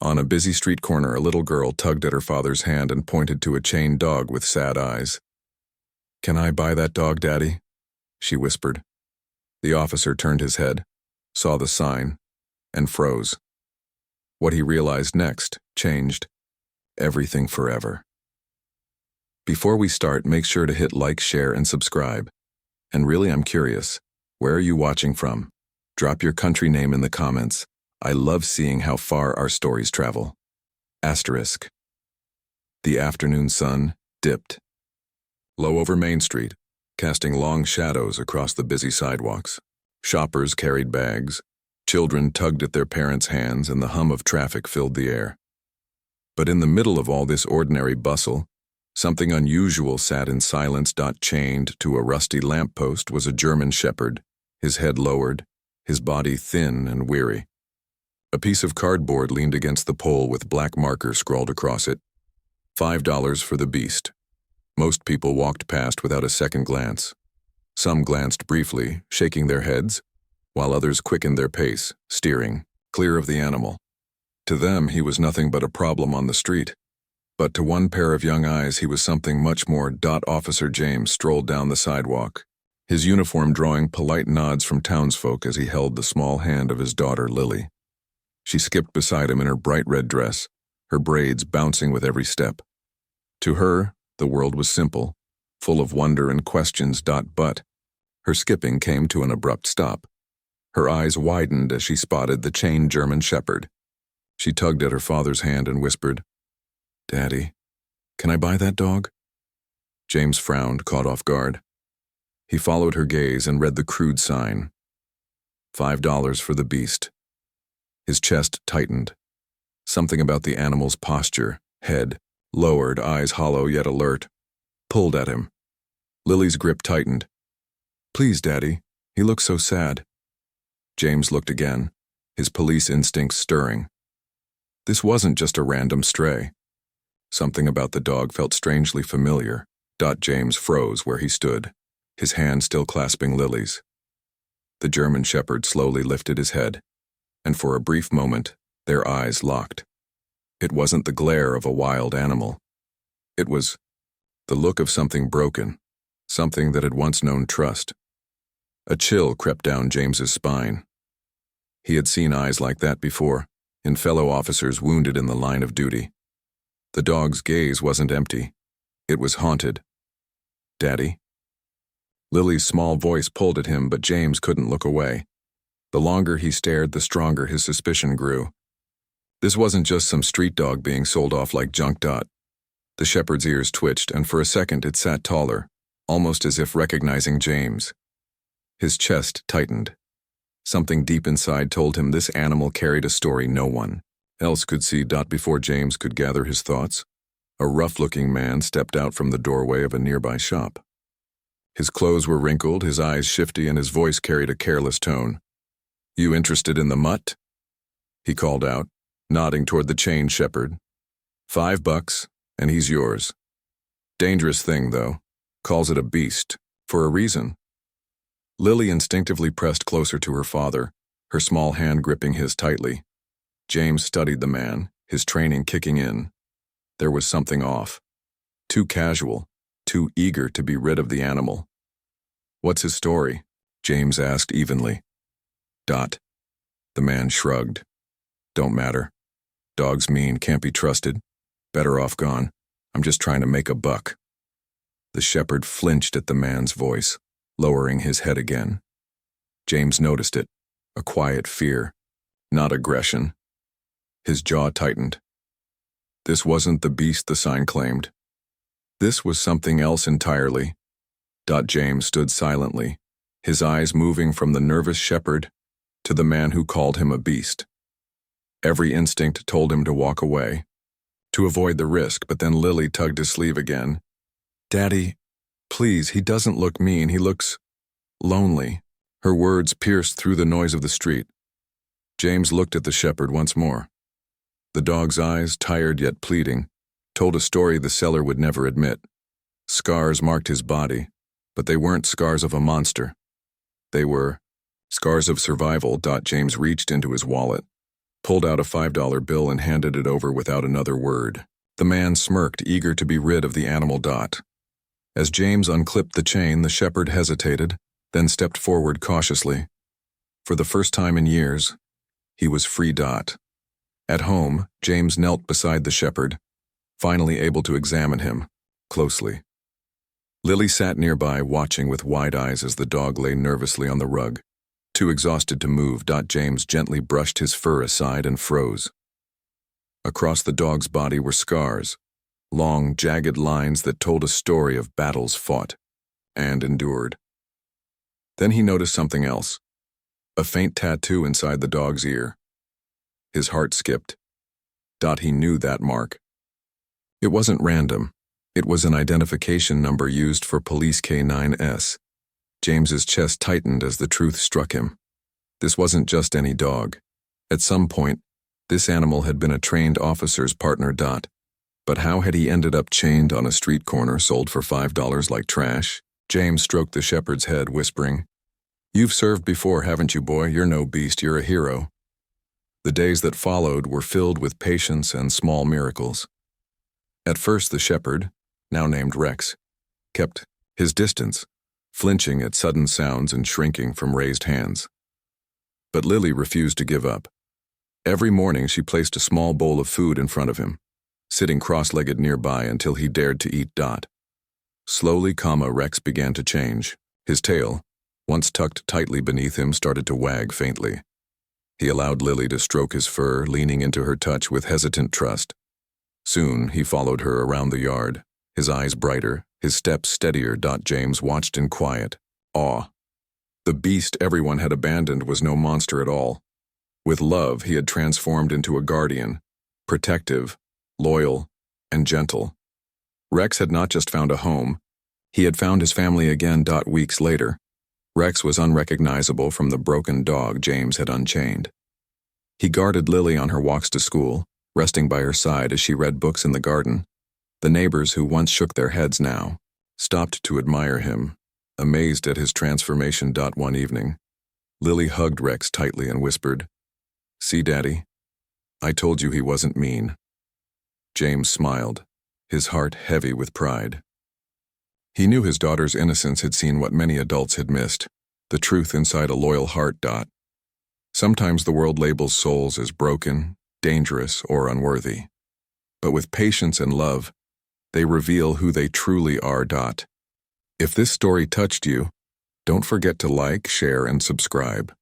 On a busy street corner, a little girl tugged at her father's hand and pointed to a chained dog with sad eyes. "Can I buy that dog, Daddy?" she whispered. The officer turned his head, saw the sign, and froze. What he realized next changed everything forever. Before we start, make sure to hit like, share, and subscribe. And really, I'm curious, where are you watching from? Drop your country name in the comments. I love seeing how far our stories travel. Asterisk. The afternoon sun dipped low over Main Street, casting long shadows across the busy sidewalks. Shoppers carried bags, children tugged at their parents' hands, and the hum of traffic filled the air. But in the middle of all this ordinary bustle, something unusual sat in silence. Chained to a rusty lamppost was a German shepherd, his head lowered, his body thin and weary. A piece of cardboard leaned against the pole with black marker scrawled across it. $5 for the beast. Most people walked past without a second glance. Some glanced briefly, shaking their heads, while others quickened their pace, steering clear of the animal. To them, he was nothing but a problem on the street. But to one pair of young eyes, he was something much more. Officer James strolled down the sidewalk, his uniform drawing polite nods from townsfolk as he held the small hand of his daughter, Lily. She skipped beside him in her bright red dress, her braids bouncing with every step. To her, the world was simple, full of wonder and questions. But her skipping came to an abrupt stop. Her eyes widened as she spotted the chained German shepherd. She tugged at her father's hand and whispered, "Daddy, can I buy that dog?" James frowned, caught off guard. He followed her gaze and read the crude sign. $5 for the beast. His chest tightened. Something about the animal's posture, head, lowered, eyes hollow yet alert, pulled at him. Lily's grip tightened. "Please, Daddy, he looks so sad." James looked again, his police instincts stirring. This wasn't just a random stray. Something about the dog felt strangely familiar. James froze where he stood, his hand still clasping Lily's. The German shepherd slowly lifted his head, and for a brief moment, their eyes locked. It wasn't the glare of a wild animal. It was the look of something broken, something that had once known trust. A chill crept down James's spine. He had seen eyes like that before, in fellow officers wounded in the line of duty. The dog's gaze wasn't empty. It was haunted. "Daddy?" Lily's small voice pulled at him, but James couldn't look away. The longer he stared, the stronger his suspicion grew. This wasn't just some street dog being sold off like junk. The shepherd's ears twitched, and for a second it sat taller, almost as if recognizing James. His chest tightened. Something deep inside told him this animal carried a story no one else could see. Before James could gather his thoughts, a rough-looking man stepped out from the doorway of a nearby shop. His clothes were wrinkled, his eyes shifty, and his voice carried a careless tone. "You interested in the mutt?" he called out, nodding toward the chained shepherd. $5, and he's yours. Dangerous thing, though. Calls it a beast, for a reason." Lily instinctively pressed closer to her father, her small hand gripping his tightly. James studied the man, his training kicking in. There was something off. Too casual, too eager to be rid of the animal. "What's his story?" James asked evenly. The man shrugged. "Don't matter. Dog's mean, can't be trusted. Better off gone. I'm just trying to make a buck." The shepherd flinched at the man's voice, lowering his head again. James noticed it, a quiet fear, not aggression. His jaw tightened. This wasn't the beast the sign claimed. This was something else entirely. James stood silently, his eyes moving from the nervous shepherd to the man who called him a beast. Every instinct told him to walk away, to avoid the risk, but then Lily tugged his sleeve again. "Daddy, please, he doesn't look mean, he looks lonely." Her words pierced through the noise of the street. James looked at the shepherd once more. The dog's eyes, tired yet pleading, told a story the seller would never admit. Scars marked his body, but they weren't scars of a monster. They were scars of survival. James reached into his wallet. pulled out a $5 bill and handed it over without another word. The man smirked, eager to be rid of the animal. As James unclipped the chain, the shepherd hesitated, then stepped forward cautiously. For the first time in years, he was free. At home, James knelt beside the shepherd, finally able to examine him closely. Lily sat nearby, watching with wide eyes as the dog lay nervously on the rug. Too exhausted to move, James gently brushed his fur aside and froze. Across the dog's body were scars, long, jagged lines that told a story of battles fought and endured. Then he noticed something else, a faint tattoo inside the dog's ear. His heart skipped. He knew that mark. It wasn't random. It was an identification number used for Police K9S. James's chest tightened as the truth struck him. This wasn't just any dog. At some point, this animal had been a trained officer's partner. But how had he ended up chained on a street corner, sold for $5 like trash? James stroked the shepherd's head, whispering, "You've served before, haven't you, boy? You're no beast, you're a hero." The days that followed were filled with patience and small miracles. At first, the shepherd, now named Rex, kept his distance, flinching at sudden sounds and shrinking from raised hands. But Lily refused to give up. Every morning she placed a small bowl of food in front of him, sitting cross-legged nearby until he dared to eat. Slowly, Rex began to change. His tail, once tucked tightly beneath him, started to wag faintly. He allowed Lily to stroke his fur, leaning into her touch with hesitant trust. Soon, he followed her around the yard, his eyes brighter, his steps steadier. James watched in quiet awe. The beast everyone had abandoned was no monster at all. With love, he had transformed into a guardian, protective, loyal, and gentle. Rex had not just found a home, he had found his family again. Weeks later, Rex was unrecognizable from the broken dog James had unchained. He guarded Lily on her walks to school, resting by her side as she read books in the garden. The neighbors, who once shook their heads now, stopped to admire him, amazed at his transformation. One evening, Lily hugged Rex tightly and whispered, "See, Daddy, I told you he wasn't mean." James smiled, his heart heavy with pride. He knew his daughter's innocence had seen what many adults had missed, the truth inside a loyal heart. Sometimes the world labels souls as broken, dangerous, or unworthy. But with patience and love, they reveal who they truly are. If this story touched you, don't forget to like, share, and subscribe.